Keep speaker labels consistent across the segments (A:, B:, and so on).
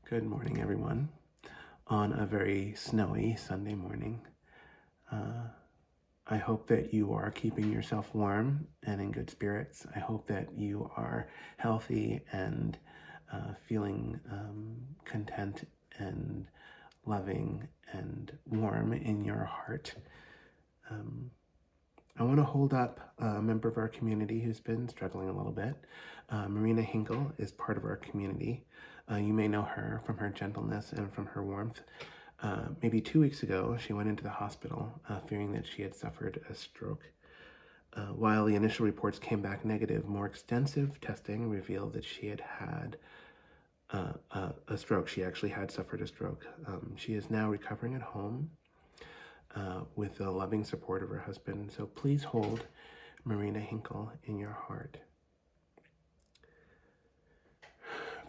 A: Good morning, everyone. On a very snowy Sunday morning, I hope that you are keeping yourself warm and in good spirits. I hope that you are healthy and feeling content and loving and warm in your heart. I want to hold up a member of our community who's been struggling a little bit. Marina Hinkle is part of our community. You may know her from her gentleness and from her warmth. Maybe 2 weeks ago, she went into the hospital fearing that she had suffered a stroke. While the initial reports came back negative, more extensive testing revealed that she had had a stroke. She actually had suffered a stroke. She is now recovering at home with the loving support of her husband. So please hold Marina Hinkle in your heart.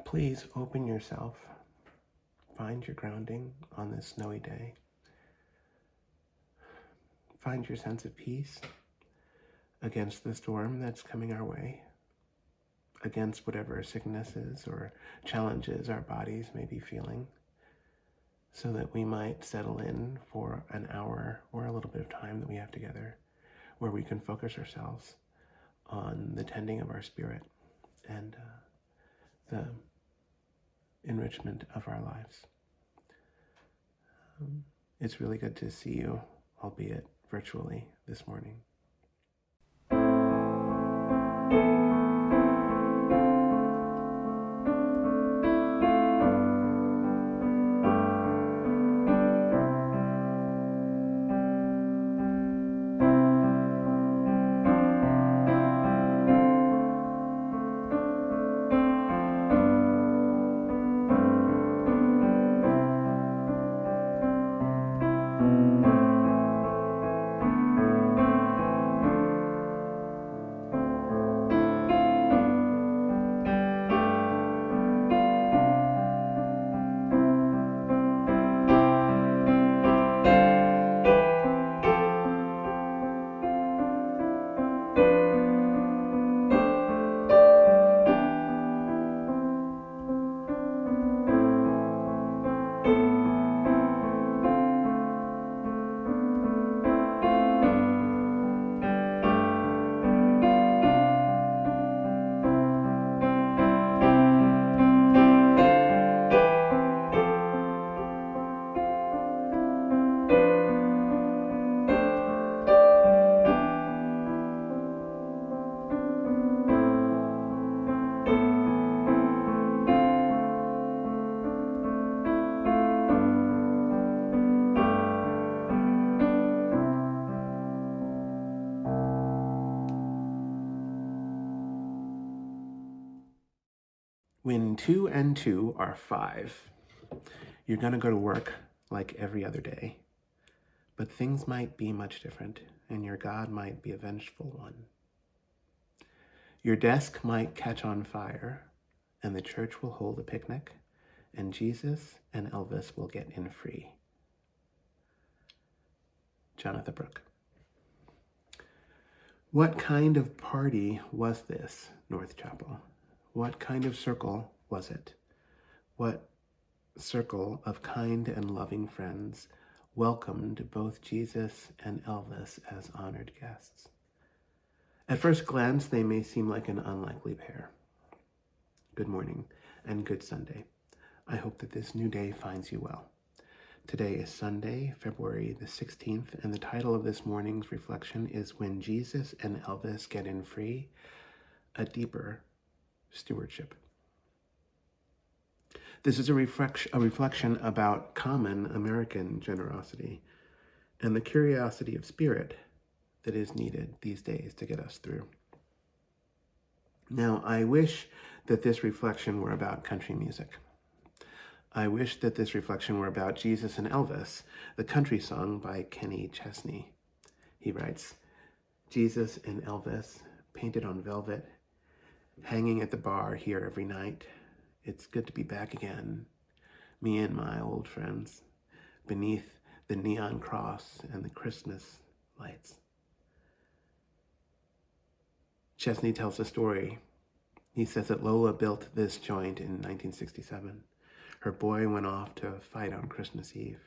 A: Please open yourself. Find your grounding on this snowy day. Find your sense of peace against the storm that's coming our way, against whatever sicknesses or challenges our bodies may be feeling, so that we might settle in for an hour or a little bit of time that we have together where we can focus ourselves on the tending of our spirit and the enrichment of our lives. It's really good to see you, albeit virtually, this morning. When 2 and 2 are 5, you're going to go to work like every other day. But things might be much different, and your God might be a vengeful one. Your desk might catch on fire, and the church will hold a picnic, and Jesus and Elvis will get in free. Jonathan Brooke. What kind of party was this, North Chapel? What kind of circle was it? What circle of kind and loving friends welcomed both Jesus and Elvis as honored guests? At first glance, they may seem like an unlikely pair. Good morning and good Sunday. I hope that this new day finds you well. Today is Sunday, February the 16th, and the title of this morning's reflection is When Jesus and Elvis Get in Free, a Deeper Stewardship. This is a reflection about common American generosity and the curiosity of spirit that is needed these days to get us through. Now, I wish that this reflection were about country music. I wish that this reflection were about Jesus and Elvis, the country song by Kenny Chesney. He writes, Jesus and Elvis, painted on velvet, hanging at the bar here every night. It's good to be back again, me and my old friends, beneath the neon cross and the Christmas lights. Chesney tells a story. He says that Lola built this joint in 1967. Her boy went off to fight on Christmas Eve.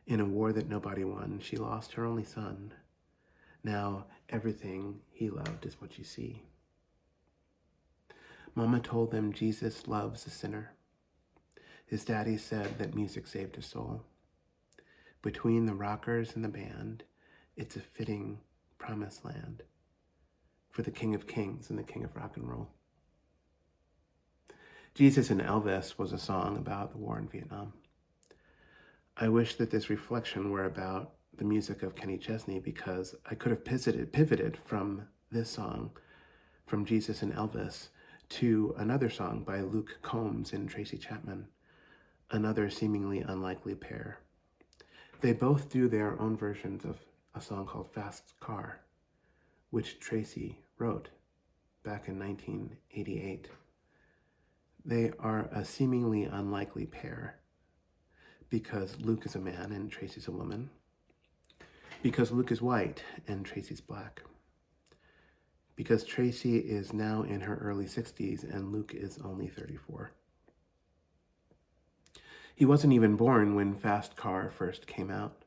A: In a war that nobody won, she lost her only son. Now everything he loved is what you see. Mama told them Jesus loves a sinner. His daddy said that music saved his soul. Between the rockers and the band, it's a fitting promised land for the King of Kings and the King of Rock and Roll. Jesus and Elvis was a song about the war in Vietnam. I wish that this reflection were about the music of Kenny Chesney, because I could have pivoted from this song, from Jesus and Elvis, to another song by Luke Combs and Tracy Chapman, another seemingly unlikely pair. They both do their own versions of a song called Fast Car, which Tracy wrote back in 1988. They are a seemingly unlikely pair because Luke is a man and Tracy's a woman, because Luke is white and Tracy's black, because Tracy is now in her early 60s and Luke is only 34. He wasn't even born when Fast Car first came out.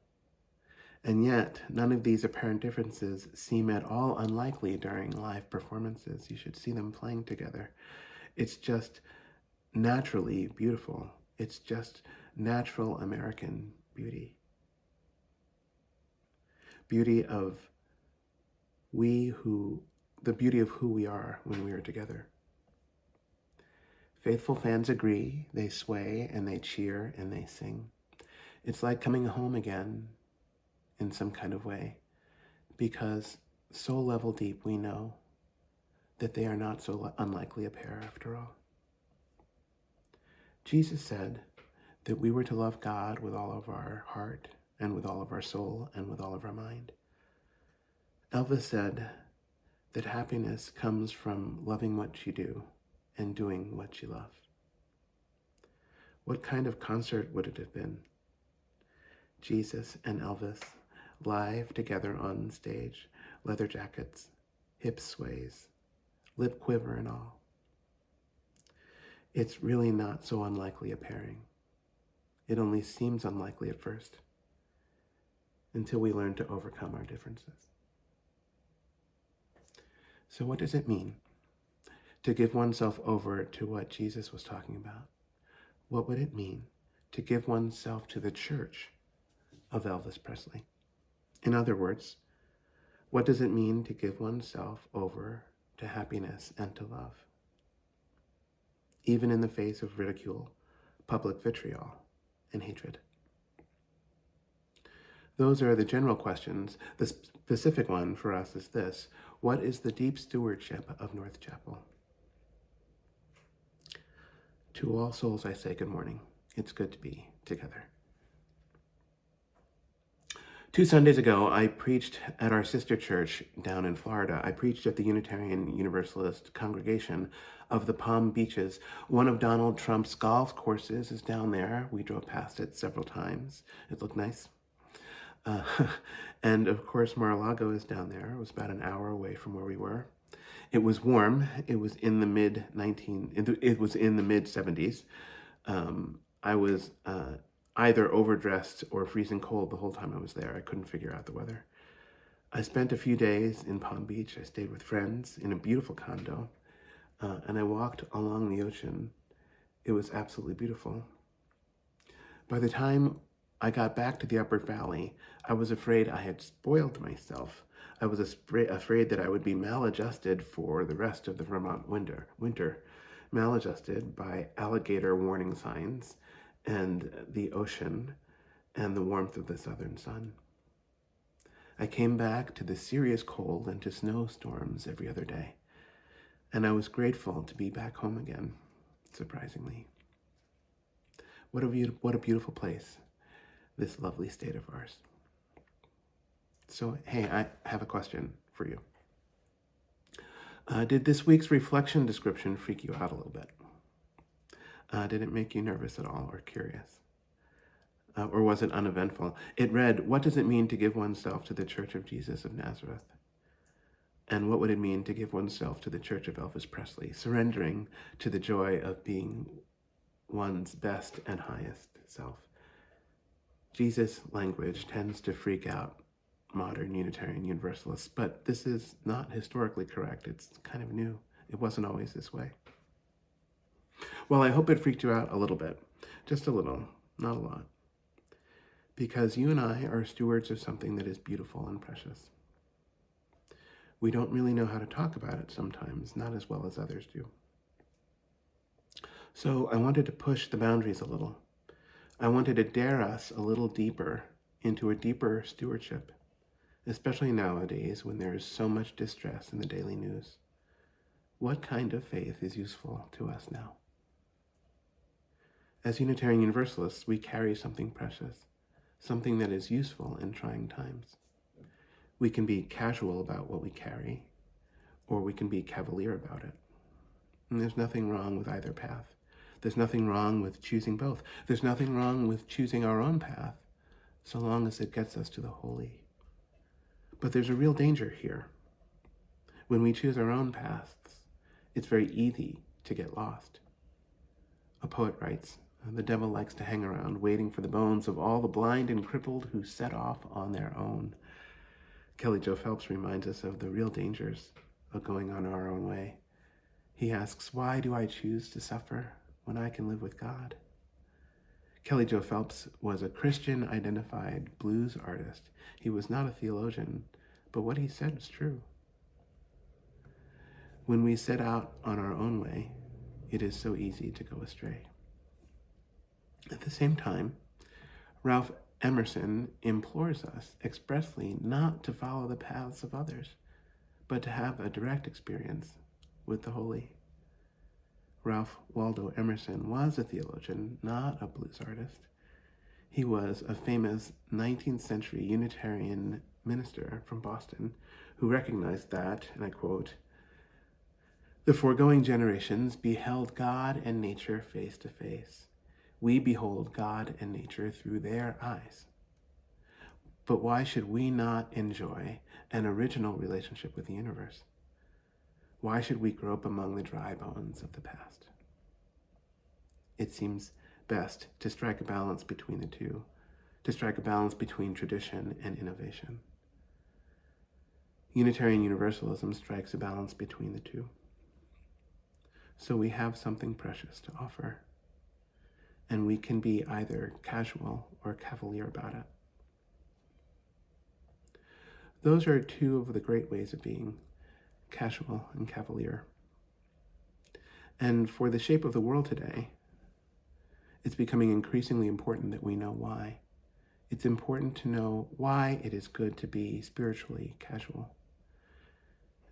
A: And yet, none of these apparent differences seem at all unlikely during live performances. You should see them playing together. It's just naturally beautiful. It's just natural American beauty. The beauty of who we are when we are together. Faithful fans agree, they sway and they cheer and they sing. It's like coming home again in some kind of way, because soul level deep we know that they are not so unlikely a pair after all. Jesus said that we were to love God with all of our heart and with all of our soul and with all of our mind. Elvis said that happiness comes from loving what you do and doing what you love. What kind of concert would it have been? Jesus and Elvis live together on stage, leather jackets, hip sways, lip quiver and all. It's really not so unlikely a pairing. It only seems unlikely at first, until we learn to overcome our differences. So what does it mean to give oneself over to what Jesus was talking about? What would it mean to give oneself to the church of Elvis Presley? In other words, what does it mean to give oneself over to happiness and to love, even in the face of ridicule, public vitriol, and hatred? Those are the general questions. The specific one for us is this: what is the deep stewardship of North Chapel? To all souls I say good morning. It's good to be together. 2 Sundays ago, I preached at our sister church down in Florida. I preached at the Unitarian Universalist congregation of the Palm Beaches. One of Donald Trump's golf courses is down there. We drove past it several times. It looked nice. And of course, Mar-a-Lago is down there. It was about an hour away from where we were. It was warm. It was in the mid 70s. I was either overdressed or freezing cold the whole time I was there. I couldn't figure out the weather. I spent a few days in Palm Beach. I stayed with friends in a beautiful condo, and I walked along the ocean. It was absolutely beautiful. By the time I got back to the Upper Valley, I was afraid I had spoiled myself. I was afraid that I would be maladjusted for the rest of the Vermont winter, maladjusted by alligator warning signs and the ocean and the warmth of the southern sun. I came back to the serious cold and to snowstorms every other day, and I was grateful to be back home again, surprisingly. What a beautiful place, this lovely state of ours. So, hey, I have a question for you. Did this week's reflection description freak you out a little bit? Did it make you nervous at all or curious? Or was it uneventful? It read, what does it mean to give oneself to the Church of Jesus of Nazareth? And what would it mean to give oneself to the Church of Elvis Presley, surrendering to the joy of being one's best and highest self. Jesus' language tends to freak out modern Unitarian Universalists, but this is not historically correct. It's kind of new. It wasn't always this way. Well, I hope it freaked you out a little bit. Just a little, not a lot. Because you and I are stewards of something that is beautiful and precious. We don't really know how to talk about it sometimes, not as well as others do. So I wanted to push the boundaries a little. I wanted to dare us a little deeper into a deeper stewardship, especially nowadays when there is so much distress in the daily news. What kind of faith is useful to us now? As Unitarian Universalists, we carry something precious, something that is useful in trying times. We can be casual about what we carry, or we can be cavalier about it. And there's nothing wrong with either path. There's nothing wrong with choosing both. There's nothing wrong with choosing our own path, so long as it gets us to the holy. But there's a real danger here. When we choose our own paths, it's very easy to get lost. A poet writes, "The devil likes to hang around, waiting for the bones of all the blind and crippled who set off on their own." Kelly Joe Phelps reminds us of the real dangers of going on our own way. He asks, "Why do I choose to suffer when I can live with God?" Kelly Joe Phelps was a Christian-identified blues artist. He was not a theologian, but what he said was true. When we set out on our own way, it is so easy to go astray. At the same time, Ralph Emerson implores us expressly not to follow the paths of others, but to have a direct experience with the holy. Ralph Waldo Emerson was a theologian, not a blues artist. He was a famous 19th century Unitarian minister from Boston who recognized that, and I quote, "The foregoing generations beheld God and nature face to face. We behold God and nature through their eyes. But why should we not enjoy an original relationship with the universe? Why should we grope among the dry bones of the past?" It seems best to strike a balance between the two, to strike a balance between tradition and innovation. Unitarian Universalism strikes a balance between the two. So we have something precious to offer, and we can be either casual or cavalier about it. Those are two of the great ways of being, casual and cavalier. And for the shape of the world today, it's becoming increasingly important that we know why. It's important to know why it is good to be spiritually casual.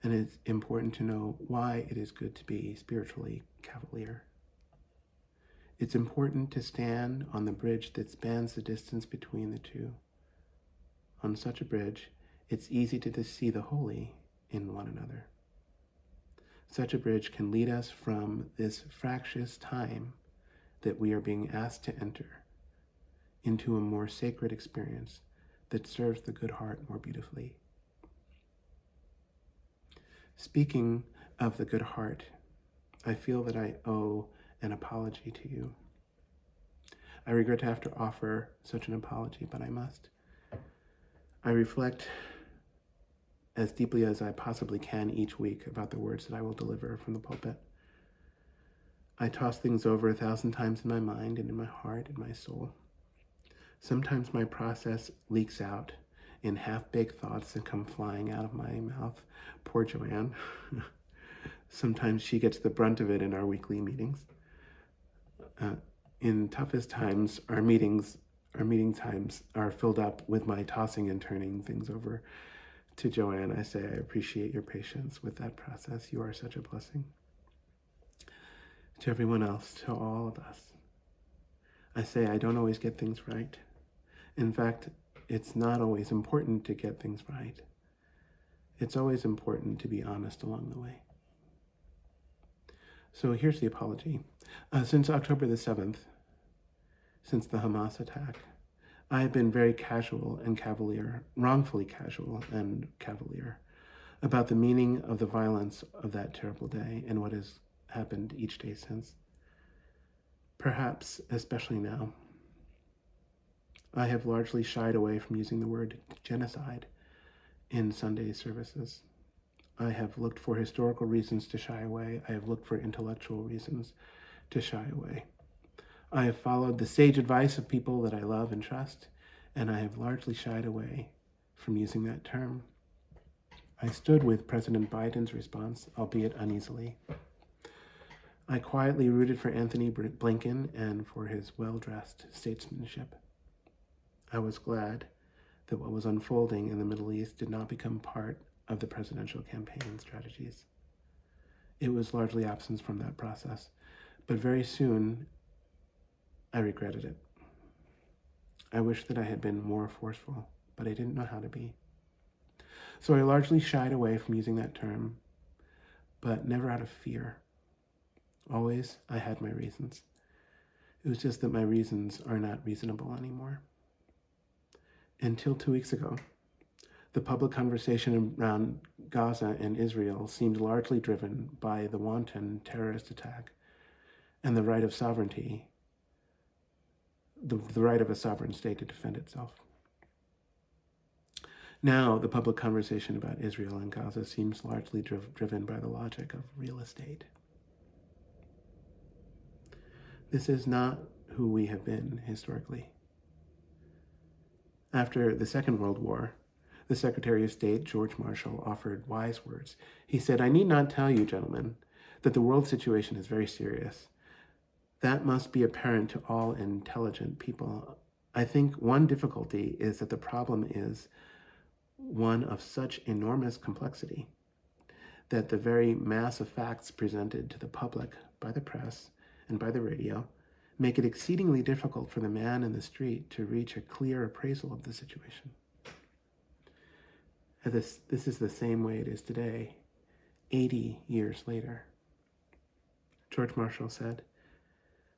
A: And it's important to know why it is good to be spiritually cavalier. It's important to stand on the bridge that spans the distance between the two. On such a bridge, it's easy to see the holy in one another. Such a bridge can lead us from this fractious time that we are being asked to enter into a more sacred experience that serves the good heart more beautifully. Speaking of the good heart, I feel that I owe an apology to you. I regret to have to offer such an apology, but I must. I reflect as deeply as I possibly can each week about the words that I will deliver from the pulpit. I toss things over 1,000 times in my mind and in my heart and my soul. Sometimes my process leaks out in half-baked thoughts that come flying out of my mouth. Poor Joanne. Sometimes she gets the brunt of it in our weekly meetings. In toughest times, our meeting times are filled up with my tossing and turning things over to Joanne. I say, I appreciate your patience with that process. You are such a blessing. To everyone else, to all of us, I say I don't always get things right. In fact, it's not always important to get things right. It's always important to be honest along the way. So here's the apology. Since October the 7th, since the Hamas attack, I have been very casual and cavalier, wrongfully casual and cavalier, about the meaning of the violence of that terrible day and what has happened each day since. perhaps especially now. I have largely shied away from using the word genocide in Sunday services. I have looked for historical reasons to shy away. I have looked for intellectual reasons to shy away. I have followed the sage advice of people that I love and trust, and I have largely shied away from using that term. I stood with President Biden's response, albeit uneasily. I quietly rooted for Anthony Blinken and for his well-dressed statesmanship. I was glad that what was unfolding in the Middle East did not become part of the presidential campaign strategies. It was largely absent from that process, but very soon I regretted it. I wish that I had been more forceful, but I didn't know how to be. So I largely shied away from using that term, but never out of fear. Always, I had my reasons. It was just that my reasons are not reasonable anymore. Until 2 weeks ago, the public conversation around Gaza and Israel seemed largely driven by the wanton terrorist attack and the right of sovereignty, the right of a sovereign state to defend itself. Now, the public conversation about Israel and Gaza seems largely driven by the logic of real estate. This is not who we have been historically. After the Second World War, the Secretary of State, George Marshall, offered wise words. He said, "I need not tell you, gentlemen, that the world situation is very serious. That must be apparent to all intelligent people. I think one difficulty is that the problem is one of such enormous complexity that the very mass of facts presented to the public by the press and by the radio make it exceedingly difficult for the man in the street to reach a clear appraisal of the situation." And this is the same way it is today, 80 years later. George Marshall said,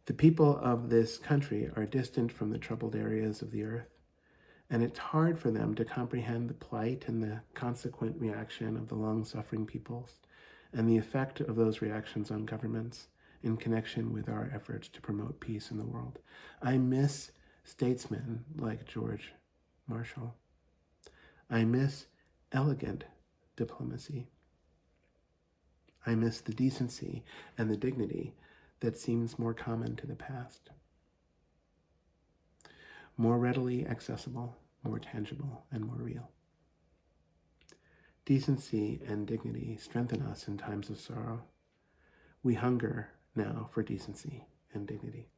A: "The people of this country are distant from the troubled areas of the earth, and it's hard for them to comprehend the plight and the consequent reaction of the long-suffering peoples and the effect of those reactions on governments in connection with our efforts to promote peace in the world. I miss statesmen like George Marshall. I miss elegant diplomacy. I miss the decency and the dignity that seems more common to the past. More readily accessible, more tangible, and more real. Decency and dignity strengthen us in times of sorrow. We hunger now for decency and dignity."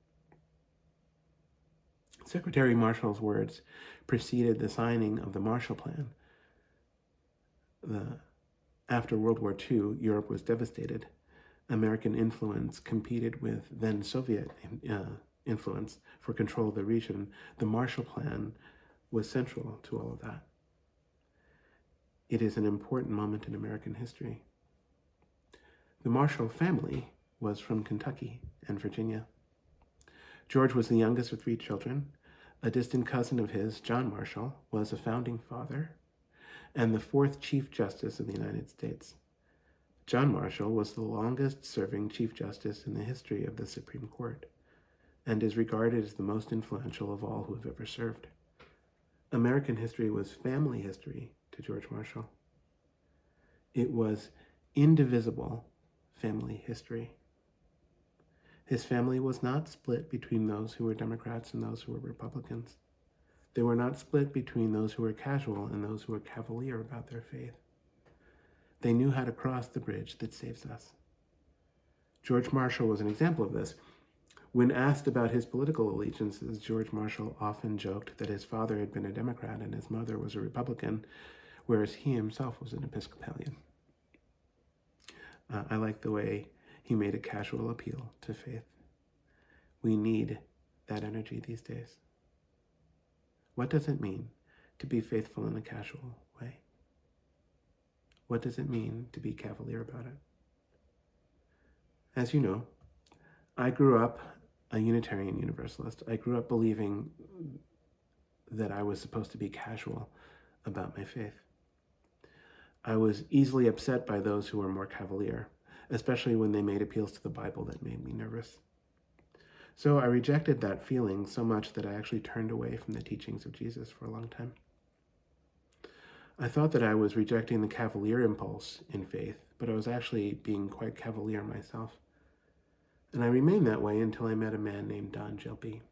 A: Secretary Marshall's words preceded the signing of the Marshall Plan. After World War II, Europe was devastated. American influence competed with then Soviet influence for control of the region. The Marshall Plan was central to all of that. It is an important moment in American history. The Marshall family was from Kentucky and Virginia. George was the youngest of 3 children. A distant cousin of his, John Marshall, was a founding father and the 4th Chief Justice of the United States. John Marshall was the longest-serving Chief Justice in the history of the Supreme Court and is regarded as the most influential of all who have ever served. American history was family history to George Marshall. It was indivisible family history. His family was not split between those who were Democrats and those who were Republicans. They were not split between those who were casual and those who were cavalier about their faith. They knew how to cross the bridge that saves us. George Marshall was an example of this. When asked about his political allegiances, George Marshall often joked that his father had been a Democrat and his mother was a Republican, whereas he himself was an Episcopalian. I like the way he made a casual appeal to faith. We need that energy these days. What does it mean to be faithful in a casual way? What does it mean to be cavalier about it? As you know, I grew up a Unitarian Universalist. I grew up believing that I was supposed to be casual about my faith. I was easily upset by those who were more cavalier, especially when they made appeals to the Bible that made me nervous. So I rejected that feeling so much that I actually turned away from the teachings of Jesus for a long time. I thought that I was rejecting the cavalier impulse in faith, but I was actually being quite cavalier myself. And I remained that way until I met a man named Don Gilpey.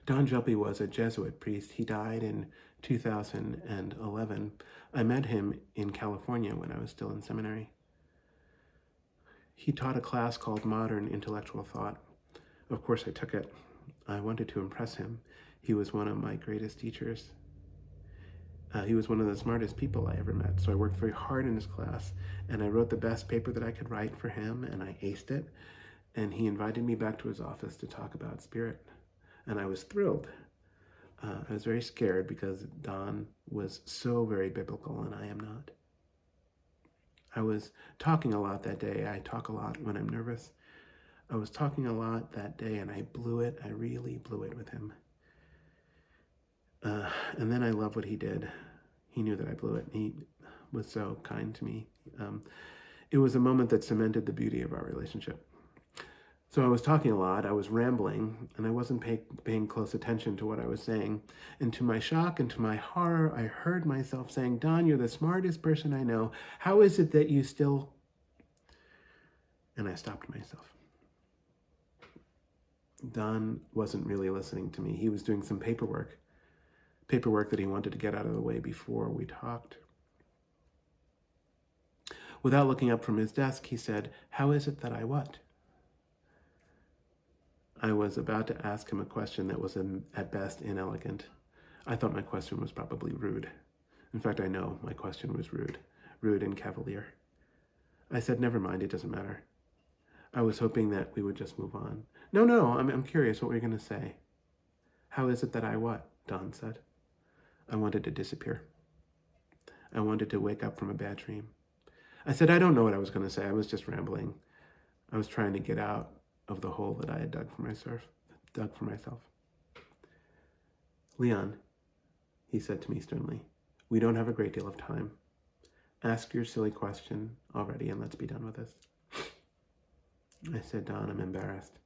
A: Don Gilpey was a Jesuit priest. He died in 2011. I met him in California when I was still in seminary. He taught a class called Modern Intellectual Thought. Of course, I took it. I wanted to impress him. He was one of my greatest teachers. He was one of the smartest people I ever met, so I worked very hard in his class, and I wrote the best paper that I could write for him, and I aced it, and he invited me back to his office to talk about spirit, and I was thrilled. I was very scared because Don was so very biblical, and I am not. I was talking a lot that day. I talk a lot when I'm nervous. I was talking a lot that day, and I blew it. I really blew it with him. And then I love what he did. He knew that I blew it. He was so kind to me. It was a moment that cemented the beauty of our relationship. So I was talking a lot, I was rambling, and I wasn't paying close attention to what I was saying. And to my shock and to my horror, I heard myself saying, "Don, you're the smartest person I know. How is it that you still..." And I stopped myself. Don wasn't really listening to me. He was doing some paperwork that he wanted to get out of the way before we talked. Without looking up from his desk, he said, "How is it that I what?" I was about to ask him a question that was at best inelegant. I thought my question was probably rude. In fact, I know my question was rude and cavalier. I said, "Never mind, it doesn't matter." I was hoping that we would just move on. No, I'm curious what we're going to say. "How is it that I what?" Don said. I wanted to disappear. I wanted to wake up from a bad dream. I said, "I don't know what I was going to say. I was just rambling. I was trying to get out of the hole that I had dug for myself. "Leon," he said to me sternly, "we don't have a great deal of time. Ask your silly question already and let's be done with this." I said, "Don, I'm embarrassed.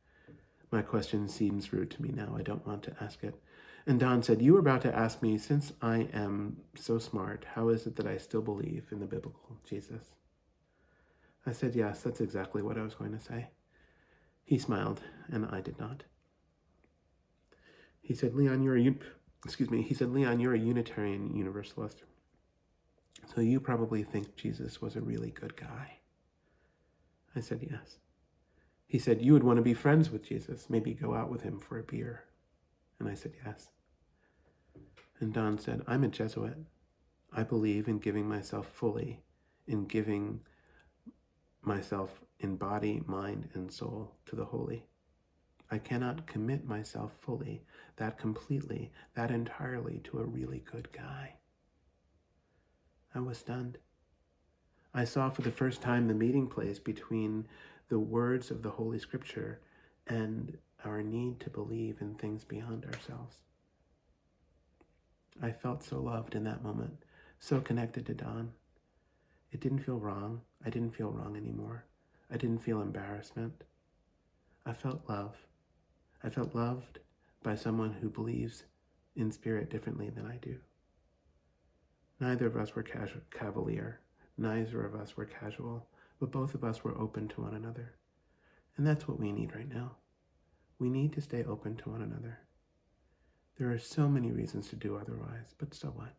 A: My question seems rude to me now. I don't want to ask it." And Don said, "You were about to ask me, since I am so smart, how is it that I still believe in the biblical Jesus?" I said, "Yes, that's exactly what I was going to say." He smiled, and I did not. He said, Leon, you're a Unitarian Universalist. So you probably think Jesus was a really good guy." I said, "Yes." He said, "You would want to be friends with Jesus, maybe go out with him for a beer." And I said, "Yes." And Don said, "I'm a Jesuit. I believe in giving myself fully, in giving myself in body, mind, and soul to the holy. I cannot commit myself fully, that completely, that entirely to a really good guy." I was stunned. I saw for the first time the meeting place between the words of the Holy Scripture and our need to believe in things beyond ourselves. I felt so loved in that moment, so connected to Don. It didn't feel wrong. I didn't feel wrong anymore. I didn't feel embarrassment. I felt love. I felt loved by someone who believes in spirit differently than I do. Neither of us were cavalier. Neither of us were casual, but both of us were open to one another. And that's what we need right now. We need to stay open to one another. There are so many reasons to do otherwise, but so what?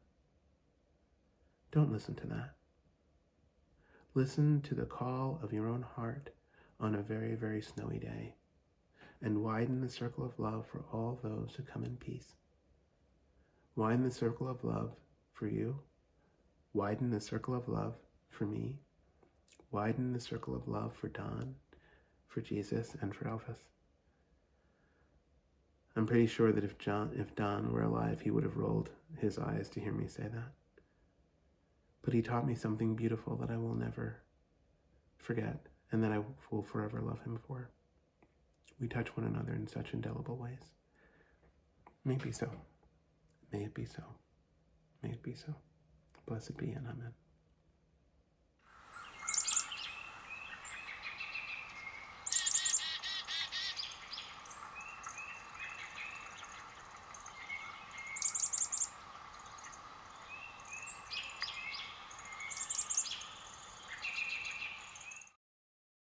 A: Don't listen to that. Listen to the call of your own heart on a very, very snowy day, and widen the circle of love for all those who come in peace. Widen the circle of love for you. Widen the circle of love for me. Widen the circle of love for Don, for Jesus, and for Elvis. I'm pretty sure that if Don were alive, he would have rolled his eyes to hear me say that. But he taught me something beautiful that I will never forget, and that I will forever love him for. We touch one another in such indelible ways. May it be so. May it be so. May it be so. Blessed be and amen.